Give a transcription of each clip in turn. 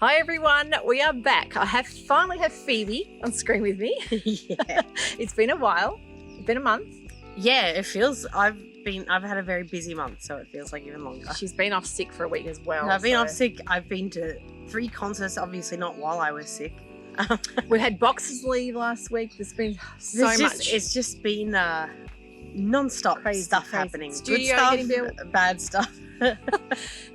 Hi everyone, we are back. I finally have Phoebe on screen with me. Yeah. It's been a while. It's been a month. Yeah, it feels I've had a very busy month, so it feels like even longer. She's been off sick for a week as well. I've been off sick. I've been to 3 concerts, obviously not while I was sick. We had boxers leave last week. There's been so much. It's just been non-stop stuff happening. Studio Good stuff, getting built. bad stuff. Yeah,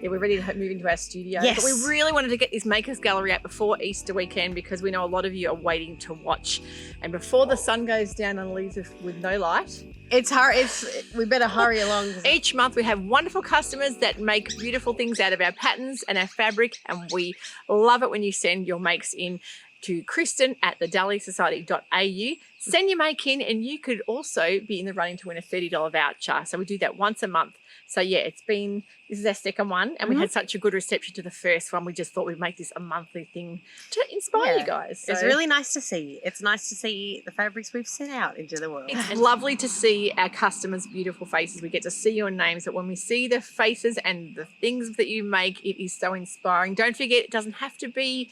we're ready to move into our studio. Yes. But we really wanted to get this Makers Gallery out before Easter weekend because we know a lot of you are waiting to watch. And before the sun goes down and leaves us with no light, We better hurry along. each month we have wonderful customers that make beautiful things out of our patterns and our fabric, and we love it when you send your makes in to Kristen at the dahliasewciety.au. Send your make in and you could also be in the running to win a $30 voucher. So we do that once a month. So yeah, this is our second one, and we had such a good reception to the first one. We just thought we'd make this a monthly thing to inspire you guys. So it's really nice to see. It's nice to see the fabrics we've sent out into the world. it's lovely to see our customers' beautiful faces. We get to see your names, but when we see the faces and the things that you make, it is so inspiring. Don't forget, it doesn't have to be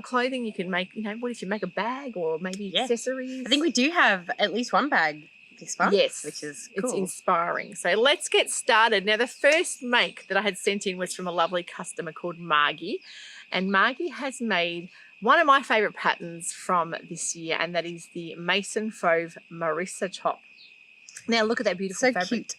clothing. You can make, what if you make a bag or maybe accessories? I think we do have at least one bag this month. Yes, which is cool. It's inspiring. So let's get started. Now, the first make that I had sent in was from a lovely customer called Margie, and Margie has made one of my favourite patterns from this year, and that is the Mason Fauve Marissa top. Now look at that beautiful fabric. Cute.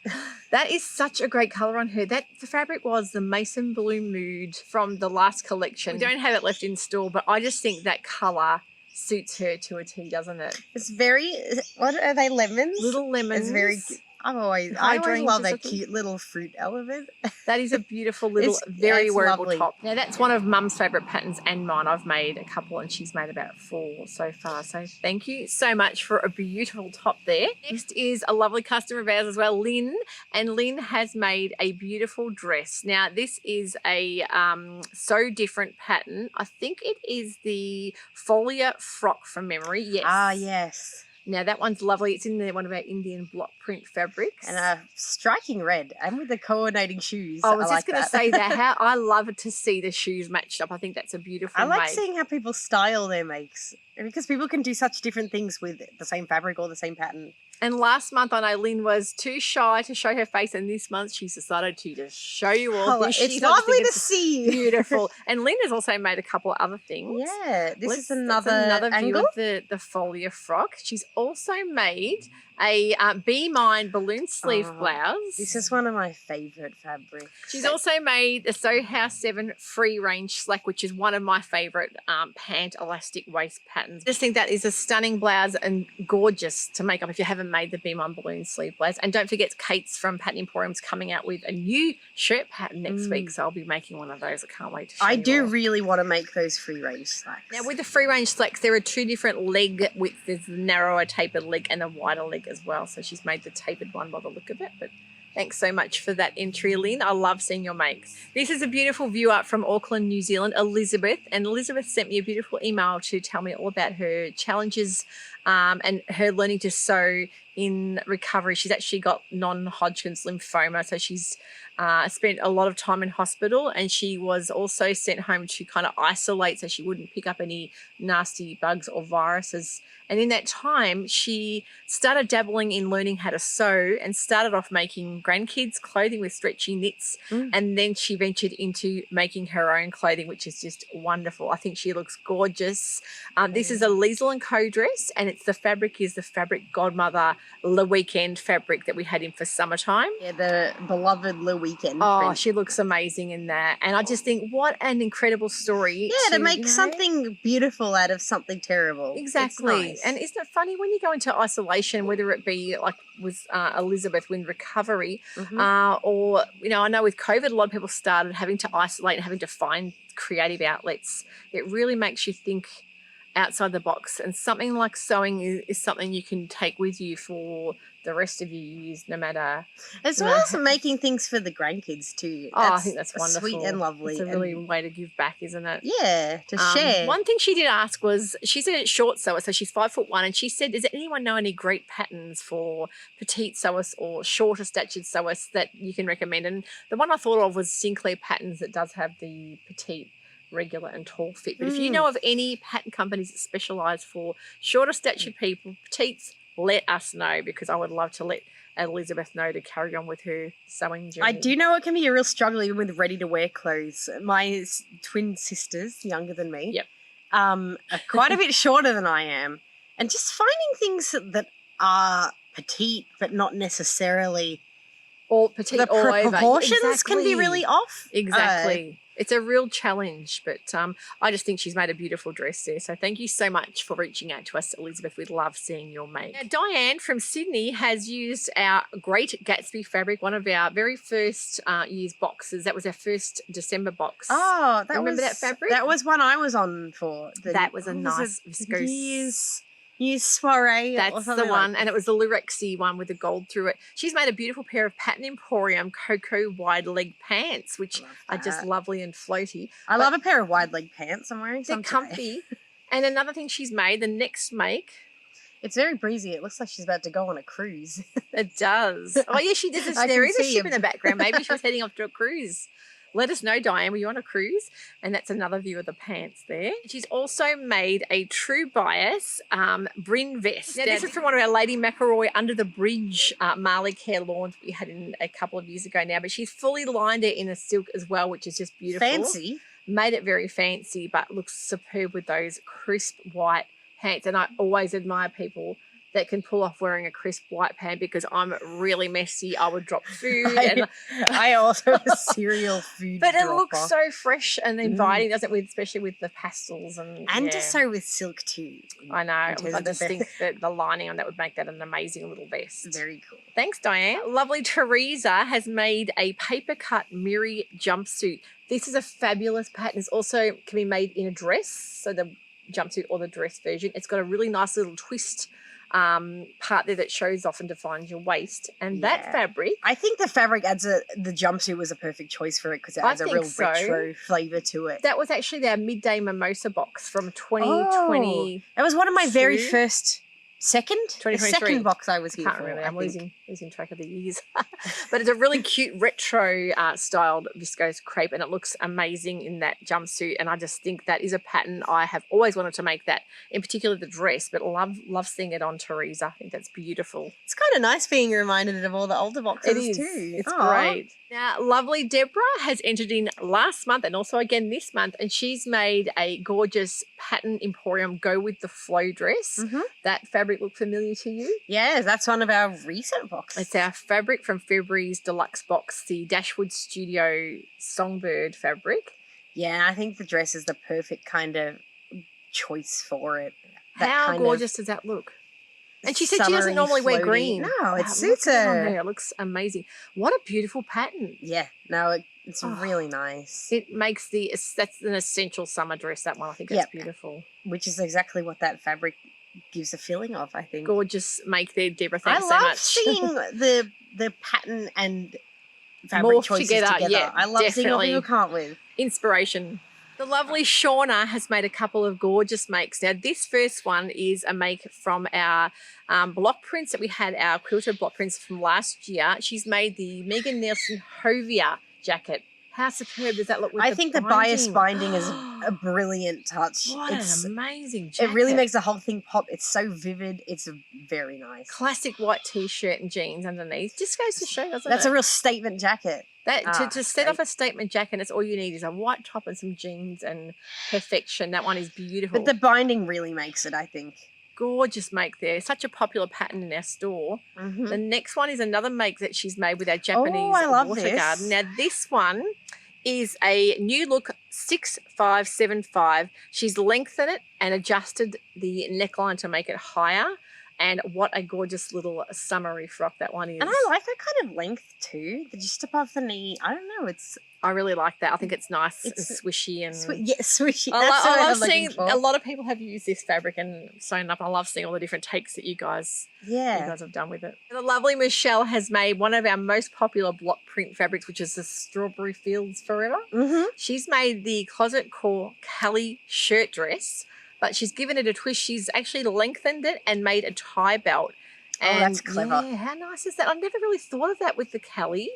That is such a great colour on her. The fabric was the Mason Blue Mood from the last collection. We don't have it left in store, but I just think that colour suits her to a T, doesn't it? It's very, what are they, lemons? Little lemons. It's very, I always love that cute little fruit element. That is a beautiful little, very wearable lovely top. Now that's one of Mum's favourite patterns and mine. I've made a couple and she's made about 4 so far. So thank you so much for a beautiful top there. Next is a lovely customer of ours as well, Lynn. And Lynn has made a beautiful dress. Now this is a So Different pattern. I think it is the Folia frock from memory. Yes. Ah, yes. Now that one's lovely. It's in one of our Indian block print fabrics. And a striking red, and with the coordinating shoes. I was just going to say that. How I love to see the shoes matched up. I think that's a beautiful I like make. seeing how people style their makes, because people can do such different things with the same fabric or the same pattern. And last month I know Lynn was too shy to show her face, and this month she's decided to just show you all. It's lovely to see. Beautiful. And Lynn has also made a couple of other things. Yeah, this is another view angle of the Folia frock. She's also made a Be Mine balloon sleeve blouse. This is one of my favourite fabrics. She's also made a Sew House 7 free range slack, which is one of my favourite pant elastic waist patterns. I just think that is a stunning blouse and gorgeous to make up if you haven't made the Be Mine balloon sleeve blouse. And don't forget, Kate's from Pattern Emporium's coming out with a new shirt pattern next week, so I'll be making one of those. I can't wait to show you. I do all. really want to make those free range slacks. Now with the free range slacks, there are 2 different leg widths. There's the narrower tapered leg and a wider leg as well. So she's made the tapered one by the look of it. But thanks so much for that entry, Lynn. I love seeing your makes. This is a beautiful view up from Auckland, New Zealand, Elizabeth. And Elizabeth sent me a beautiful email to tell me all about her challenges and her learning to sew in recovery. She's actually got non-Hodgkin's lymphoma, so she's spent a lot of time in hospital, and she was also sent home to kind of isolate so she wouldn't pick up any nasty bugs or viruses. And in that time, she started dabbling in learning how to sew and started off making grandkids clothing with stretchy knits. And then she ventured into making her own clothing, which is just wonderful. I think she looks gorgeous. This is a Liesl & Co dress, and the fabric is the Fabric Godmother Le Weekend fabric that we had in for summertime. Yeah, the beloved Le Weekend. Oh, print. she looks amazing in that. And I just think what an incredible story. Yeah, to make something beautiful out of something terrible. Exactly. Nice. And isn't it funny when you go into isolation, whether it be like with Elizabeth in recovery or, I know with COVID, a lot of people started having to isolate and having to find creative outlets. It really makes you think outside the box, and something like sewing is something you can take with you for the rest of your years, no matter. As well as making things for the grandkids too. I think that's wonderful. Sweet and lovely. It's a really way to give back, isn't it? Yeah, to share. One thing she did ask was, she's a short sewer, so she's 5'1", and she said, does anyone know any great patterns for petite sewers or shorter statured sewers that you can recommend? And the one I thought of was Sinclair Patterns, that does have the petite regular and tall fit. But if you know of any pattern companies that specialise for shorter statured people, petites, let us know, because I would love to let Elizabeth know to carry on with her sewing journey. I do know it can be a real struggle even with ready-to-wear clothes. My twin sisters, younger than me, Yep. Are quite a bit shorter than I am. And just finding things that are petite but not necessarily... Or petite the all over. proportions can be really off. Exactly. It's a real challenge, but I just think she's made a beautiful dress there. So thank you so much for reaching out to us, Elizabeth. We'd love seeing your make. Now, Diane from Sydney has used our Great Gatsby fabric, one of our very first year's boxes. That was our first December box. Oh, remember that fabric? That was one I was on for. That was a nice viscose. Year's soiree. That's the one, and it was the Lurexy one with the gold through it. She's made a beautiful pair of Pattern Emporium Cocoa wide leg pants, which are just lovely and floaty. I love a pair of wide leg pants. I'm wearing some. They're comfy. And another thing she's made, the next make. It's very breezy. It looks like she's about to go on a cruise. It does. Oh yeah, she does. There is a ship in the background. Maybe she was heading off to a cruise. Let us know, Diane, were you on a cruise? And that's another view of the pants there. She's also made a True Bias Bryn vest. Now, this is from one of our Lady McElroy Under the Bridge Marley Care lawns we had in a couple of years ago now. But she's fully lined it in a silk as well, which is just beautiful. Fancy. Made it very fancy, but looks superb with those crisp white pants. And I always admire people that can pull off wearing a crisp white pant, because I'm really messy. I would drop food. I also have a serial food But it looks so fresh and inviting, doesn't it? Especially with the pastels. And just so with silk too. I know. I just think that the lining on that would make that an amazing little vest. Very cool. Thanks, Diane. Lovely Teresa has made a paper cut Miri jumpsuit. This is a fabulous pattern. It's also can be made in a dress, so the jumpsuit or the dress version. It's got a really nice little twist part there that shows off and defines your waist, and that fabric, I think the fabric adds the jumpsuit was a perfect choice for it, because it adds a real retro flavour to it. That was actually our midday mimosa box from 2020. It was one of my very first second box I was here Can't for. remember. I'm losing track of the years. But it's a really cute retro styled viscose crepe, and it looks amazing in that jumpsuit. And I just think that is a pattern I have always wanted to make, that in particular the dress, but love seeing it on Teresa. I think that's beautiful. It's kind of nice being reminded of all the older boxes too. It's great. Now, lovely Deborah has entered in last month and also again this month, and she's made a gorgeous Pattern Emporium Go With The Flow dress. That fabric look familiar to you? Yeah, that's one of our recent boxes. It's our fabric from February's deluxe box, the Dashwood Studio Songbird fabric. Yeah, I think the dress is the perfect kind of choice for it. How gorgeous does that look? And she said she doesn't normally wear green. No, it suits her. It looks amazing. What a beautiful pattern. Yeah, no, it's really nice. It makes that's an essential summer dress, that one. I think it's beautiful. Which is exactly what that fabric gives a feeling of, I think. Gorgeous make there, Deborah. Thanks so much. I love seeing the pattern and fabric morph choices together. Yeah, I love seeing what people come up with. Inspiration. The lovely Shauna has made a couple of gorgeous makes. Now, this first one is a make from our block prints that we had, our quilted block prints from last year. She's made the Megan Nielsen Hovia jacket. How superb does that look with I think the bias binding is a brilliant touch. What an amazing jacket. It really makes the whole thing pop. It's so vivid. It's very nice. Classic white T-shirt and jeans underneath. Just goes to show, doesn't it? That's a real statement jacket. To set off a statement jacket, it's all you need is a white top and some jeans and perfection. That one is beautiful. But the binding really makes it, I think. Gorgeous make there. Such a popular pattern in our store. The next one is another make that she's made with our Japanese water garden. Now, this one is a new look 6575. She's lengthened it and adjusted the neckline to make it higher. And what a gorgeous little summery frock that one is. And I like that kind of length too, just above the knee. I don't know, I really like that. I think it's nice and swishy. And swishy. I love seeing a lot of people have used this fabric and sewn up. I love seeing all the different takes that you guys have done with it. The lovely Michelle has made one of our most popular block print fabrics, which is the Strawberry Fields Forever. She's made the Closet Core Callie shirt dress, but she's given it a twist. She's actually lengthened it and made a tie belt. And, that's clever. Yeah, how nice is that? I've never really thought of that with the Callie,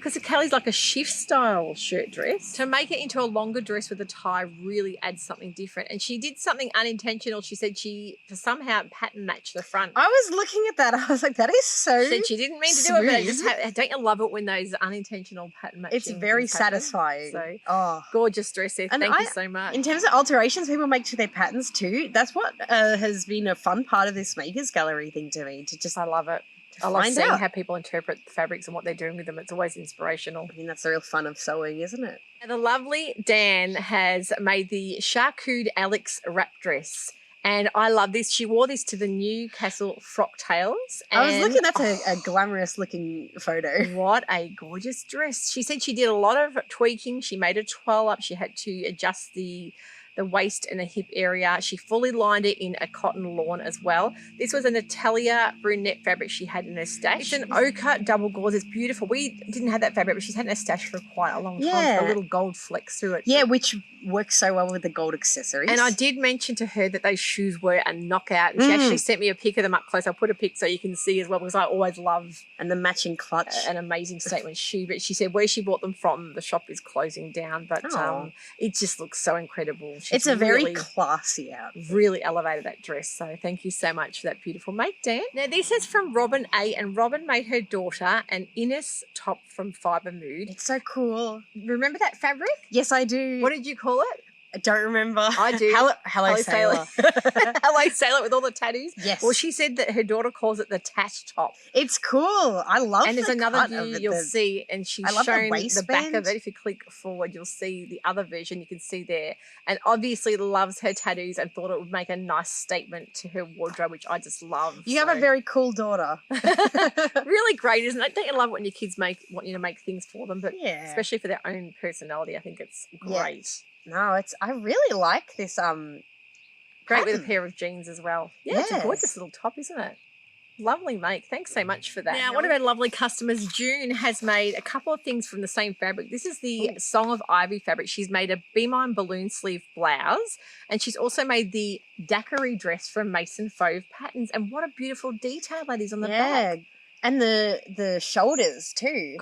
because Kelly's like a shift style shirt dress. To make it into a longer dress with a tie really adds something different. And she did something unintentional. She said she somehow pattern matched the front. I was looking at that. I was like, that is so She said she didn't mean to do it, but I just don't you love it when those unintentional pattern matching? It's very satisfying. So, gorgeous dress there. Thank you so much. In terms of alterations people make to their patterns too, that's what has been a fun part of this Makers Gallery thing to me. I love it. I love seeing how people interpret the fabrics and what they're doing with them. It's always inspirational. I mean, that's the real fun of sewing, isn't it? And the lovely Dan has made the Charcuterie Alex wrap dress. And I love this. She wore this to the Newcastle Frock Tales. I was looking, that's a glamorous looking photo. What a gorgeous dress. She said she did a lot of tweaking. She made a twirl up. She had to adjust the waist and the hip area. She fully lined it in a cotton lawn as well. This was a Natalia brunette fabric she had in her stash. It's an ochre double gauze. It's beautiful. We didn't have that fabric, but she's had in her stash for quite a long time. It's got a little gold flecks through it. Yeah, which works so well with the gold accessories. And I did mention to her that those shoes were a knockout. And she actually sent me a pic of them up close. I'll put a pic so you can see as well, because I always love... And the matching clutch. An amazing statement shoe. But she said where she bought them from, the shop is closing down. But it just looks so incredible. It's a very classy outfit. Really elevated that dress. So thank you so much for that beautiful make, Dan. Now this is from Robin A. And Robin made her daughter an Innis top from Fibre Mood. It's so cool. Remember that fabric? Yes, I do. What did you call it? I don't remember. I do. Hello Sailor. Hello Sailor with all the tattoos. Yes. Well, she said that her daughter calls it the Tat top. It's cool. I love it. And there's another view you'll see, and she's shown the back of it. If you click forward, you'll see the other version you can see there. And obviously loves her tattoos and thought it would make a nice statement to her wardrobe, which I just love. You have a very cool daughter. Really great, isn't it? Don't you love it when your kids want you to make things for them? But especially for their own personality, I think it's great. No, I really like this. Great with a pair of jeans as well. Yeah, it's a gorgeous little top, isn't it? Lovely make. Thanks so much for that. Now, one of our lovely customers, June, has made a couple of things from the same fabric. This is the Song of Ivy fabric. She's made a Be Mine balloon sleeve blouse, and she's also made the daiquiri dress from Mason Fauve Patterns. And what a beautiful detail that is on the back. And the shoulders too.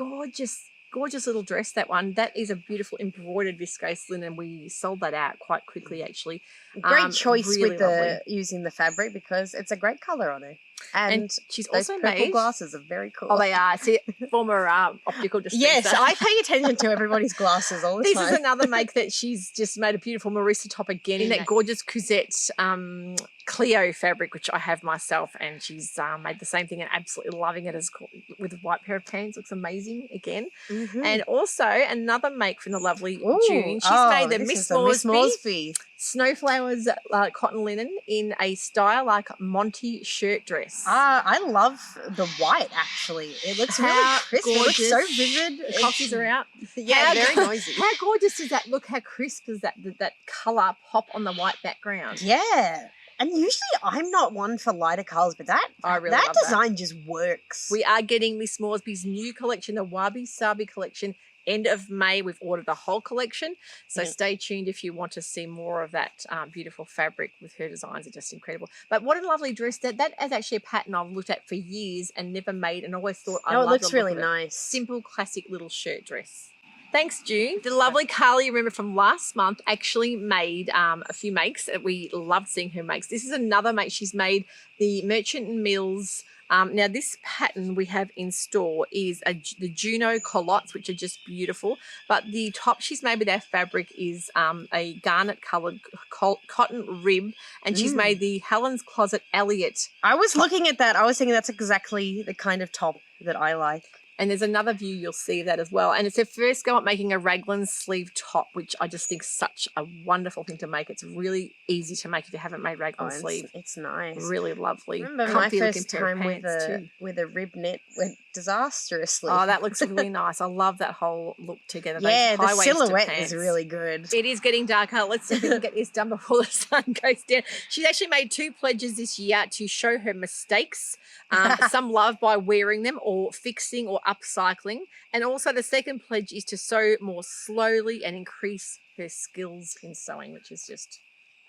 Gorgeous little dress, that one. That is a beautiful embroidered viscose linen. We sold that out quite quickly, actually. Great choice really with using the fabric, because it's a great colour on her. And she's also made glasses are very cool. Oh, they are. See, former optical dispenser. Yes, I pay attention to everybody's glasses all the time. This is another make that she's just made a beautiful Marissa top again in that gorgeous Cousette Clio fabric, which I have myself, and she's made the same thing and absolutely loving it with a white pair of pants. Looks amazing again. And also another make from the lovely June. She's made the Miss Moresby Snowflowers cotton linen in a style like Monty shirt dress. I love the white, actually. It looks really crisp. Gorgeous. It looks so vivid. The coffees are out. Yeah, very noisy. How gorgeous does that look? How crisp does that colour pop on the white background? Yeah. And usually I'm not one for lighter colours, but that design just works. We are getting Miss Moresby's new collection, the Wabi Sabi collection, end of May. We've ordered the whole collection. So stay tuned if you want to see more of that beautiful fabric with her designs. Are just incredible. But what a lovely dress. That is actually a pattern I've looked at for years and never made, and always thought I loved it. It looks really nice. Simple, classic little shirt dress. Thanks, June. The lovely Carly, remember from last month, actually made a few makes. We loved seeing her makes. This is another make she's made, the Merchant and Mills. Now, this pattern we have in store is the Juno culottes, which are just beautiful. But the top she's made with our fabric is a garnet-coloured cotton rib, and she's made the Helen's Closet Elliot. I was looking at that. I was thinking that's exactly the kind of top that I like. And there's another view you'll see that as well. And it's her first go at making a raglan sleeve top, which I just think such a wonderful thing to make. It's really easy to make if you haven't made raglan sleeve. It's nice. Really lovely. I remember my first time with a rib knit went disastrously. Oh, that looks really nice. I love that whole look together. Yeah, the silhouette is really good. It is getting darker. Let's see if we can get this done before the sun goes down. She's actually made 2 pledges this year to show her mistakes. Some love by wearing them or fixing or upcycling. And also the second pledge is to sew more slowly and increase her skills in sewing, which is just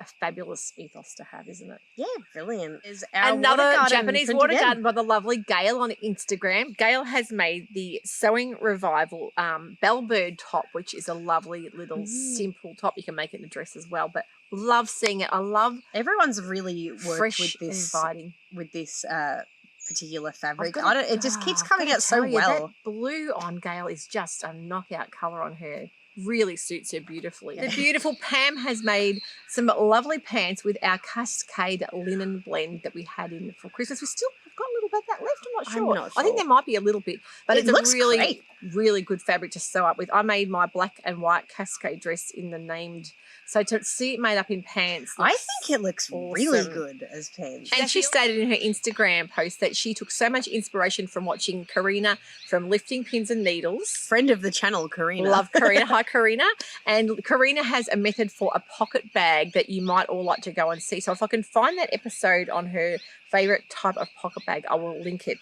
a fabulous ethos to have, isn't it? Yeah, brilliant. Is our Another water garden Japanese print water again. garden by the lovely Gail on Instagram. Gail has made the Sewing Revival Bellbird top, which is a lovely little simple top. You can make it in a dress as well, but love seeing it. I love Everyone's really worked fresh with this and inviting. Particular fabric. I've gotta- It just keeps I've coming gotta out so tell you, well. That blue on Gail is just a knockout colour on her. Really suits her beautifully. The beautiful Pam has made some lovely pants with our Cascade linen blend that we had in for Christmas. We've got a little bit of that left. I'm not sure. I think there might be a little bit, but It it's looks a really, great. really good fabric to sew up with. I made my black and white Cascade dress in the named. So to see it made up in pants, I think it looks really awesome. good as pants. And she stated in her Instagram post that she took so much inspiration from watching Karina from Lifting Pins and Needles. Friend of the channel, Karina. Love Karina. Hi, Karina. And Karina has a method for a pocket bag that you might all like to go and see. So if I can find that episode on her favourite type of pocket bag, I will link it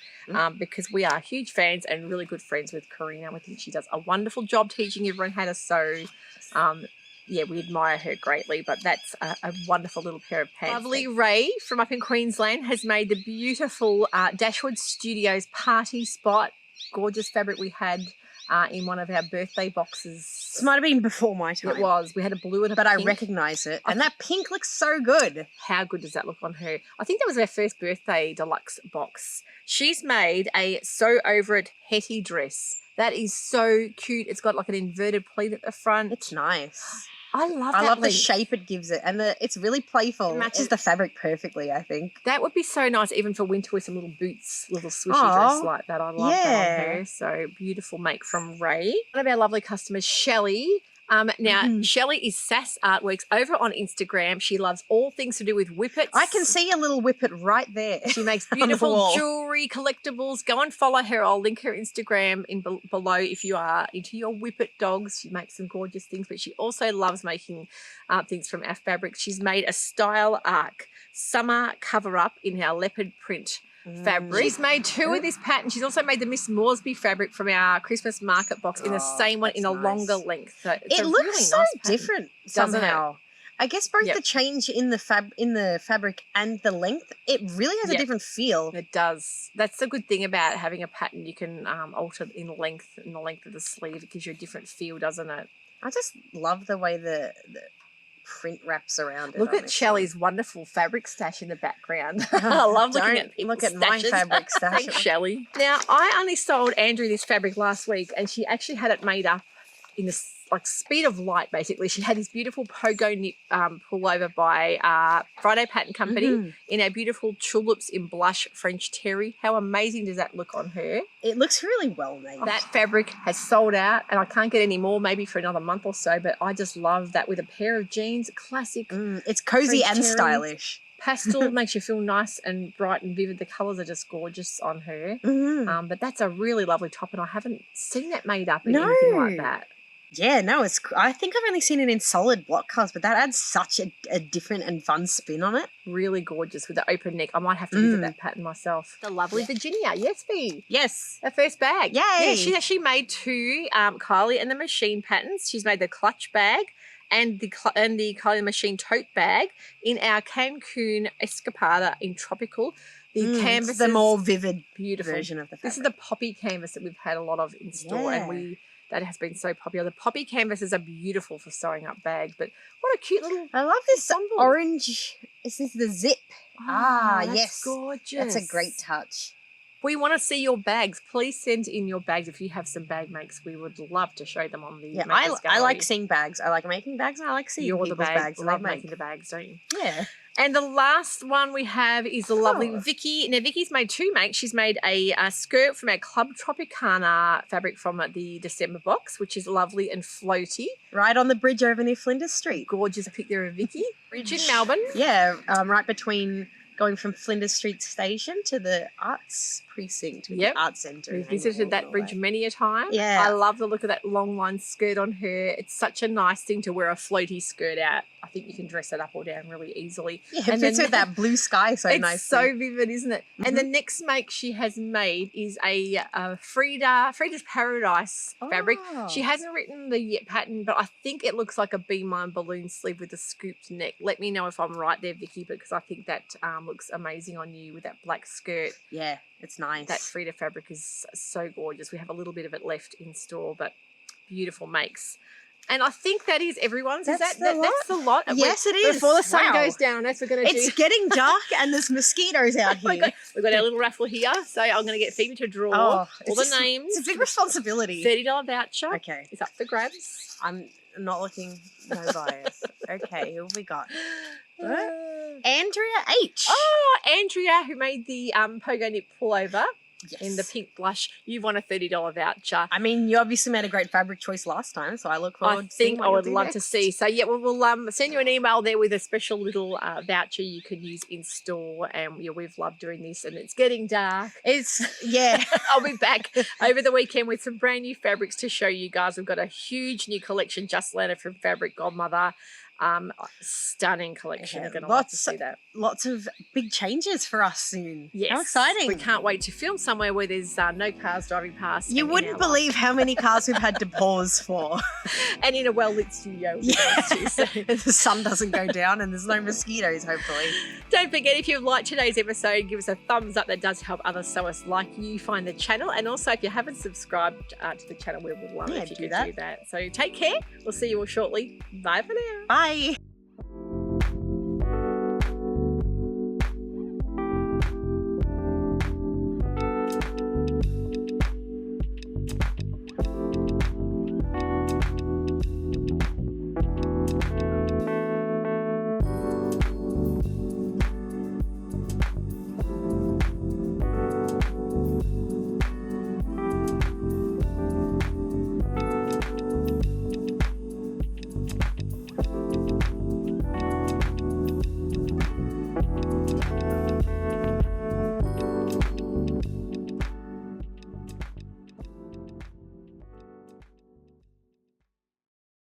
because we are huge fans and really good friends with Karina. I think she does a wonderful job teaching everyone how to sew. Yeah, we admire her greatly, but that's a wonderful little pair of pants. Lovely Ray from up in Queensland has made the beautiful Dashwood Studios party spot. Gorgeous fabric we had in one of our birthday boxes. This might have been before my time. It was. We had a blue and a but pink. I recognise it. And that pink looks so good. How good does that look on her? I think that was our first birthday deluxe box. She's made a Sew Over It Hetty dress. That is so cute. It's got like an inverted pleat at the front. It's nice. I love I that love the length. shape it gives it, and it's really playful. It matches the fabric perfectly, I think. That would be so nice even for winter with some little boots, little swishy Aw, dress like that. I love that on her. So beautiful make from Ray. One of our lovely customers, Shelley. Now, Shelley is Sass Artworks over on Instagram. She loves all things to do with whippets. I can see a little whippet right there. She makes on the beautiful wall. jewellery, collectibles. Go and follow her. I'll link her Instagram below if you are into your whippet dogs. She makes some gorgeous things, but she also loves making things from our fabrics. She's made a Style Arc summer cover-up in our leopard print fabric. She's made two of this pattern. She's also made the Miss Moresby fabric from our Christmas market box in the same one in a longer length. So it's it looks really so nice pattern, different doesn't somehow. I guess both the change in the fabric and the length, it really has a different feel. It does. That's the good thing about having a pattern. You can alter in the length of the sleeve. It gives you a different feel, doesn't it? I just love the way the print wraps around it. Look at Shelley's wonderful fabric stash in the background. I love looking at people's look at my stashes. fabric stash. Thanks, Shelley. Now, I only sold Andrew this fabric last week, and she actually had it made up in the speed of light, basically. She had this beautiful pogo knit pullover by Friday Pattern Company in our beautiful tulips in blush French terry. How amazing does that look on her? It looks really well made. That fabric has sold out, and I can't get any more, maybe for another month or so, but I just love that with a pair of jeans, classic. It's cozy French and terry. stylish. Pastel makes you feel nice and bright and vivid. The colours are just gorgeous on her. But that's a really lovely top, and I haven't seen that made up in anything like that. Yeah, no, I think I've only seen it in solid block colours, but that adds such a different and fun spin on it. Really gorgeous with the open neck. I might have to visit that pattern myself. The lovely Virginia. Yes, Bea. Yes. Her first bag. Yay. Yeah, she actually made two Kylie and the Machine patterns. She's made the clutch bag and the Kylie and the Machine tote bag in our Cancun Escapada in tropical. The canvas, the more vivid beautiful version of the fabric. This is the poppy canvas that we've had a lot of in store, and that has been so popular. The poppy canvases are beautiful for sewing up bags, but what a cute little I love this ensemble. orange. Is this the zip? That's yes. gorgeous. That's a great touch. We want to see your bags. Please send in your bags if you have some bag makes. We would love to show them on the Makers I Gallery. like seeing bags. I like making bags, and I like seeing people's bags. Love making the bags, don't you? Yeah. And the last one we have is the lovely Vicky. Now, Vicky's made two makes. She's made a skirt from our Club Tropicana fabric from the December box, which is lovely and floaty. Right on the bridge over near Flinders Street. Gorgeous pic there of Vicky. Bridge in Melbourne. Yeah, right between going from Flinders Street Station to the Arts Precinct, with Yep. the Arts Centre. We've visited that bridge many a time. Yeah. I love the look of that long line skirt on her. It's such a nice thing to wear a floaty skirt out. I think you can dress it up or down really easily. Yeah, And it fits then- with that blue sky so It's nicely. so vivid, isn't it? And the next make she has made is a Frida's Paradise fabric. She Oh. hasn't written the pattern, but I think it looks like a Be Mine balloon sleeve with a scooped neck. Let me know if I'm right there, Vicky, because I think that looks amazing on you with that black skirt. Yeah, it's nice. That Frida fabric is so gorgeous. We have a little bit of it left in store, but beautiful makes. And I think that is everyone's. That's Is that, the that's the lot? Yes, it is. Before the sun Wow. goes down, that's what we're going to do. It's getting dark and there's mosquitoes out here. We've got our little raffle here, so I'm going to get Phoebe to draw all the names. It's a big responsibility. $30 voucher. Okay. It's up for grabs. I'm not looking, no bias. Okay, who have we got? Andrea H. Oh, Andrea, who made the pogo knit pullover Yes. in the pink blush. You've won a $30 voucher. I mean, you obviously made a great fabric choice last time, so I look forward I to seeing think what I you'll would do love to next. see. So yeah, we'll send you an email there with a special little voucher you can use in store. And yeah, we've loved doing this, and it's getting dark. It's, yeah. I'll be back over the weekend with some brand new fabrics to show you guys. We've got a huge new collection just landed from Fabric Godmother. Stunning collection. Yeah, You're going to love to lots- see that. Lots of big changes for us soon. Yes. How exciting. We can't wait to film somewhere where there's no cars driving past. You and in wouldn't our believe how many cars we've had to pause for. life. And in a well-lit studio. with Yeah. us too, so. The sun doesn't go down and there's no mosquitoes, hopefully. Don't forget, if you've liked today's episode, give us a thumbs up. That does help other sewists like you find the channel. And also, if you haven't subscribed to the channel, we would love it if you do could that. do that. So take care. We'll see you all shortly. Bye for now. Bye.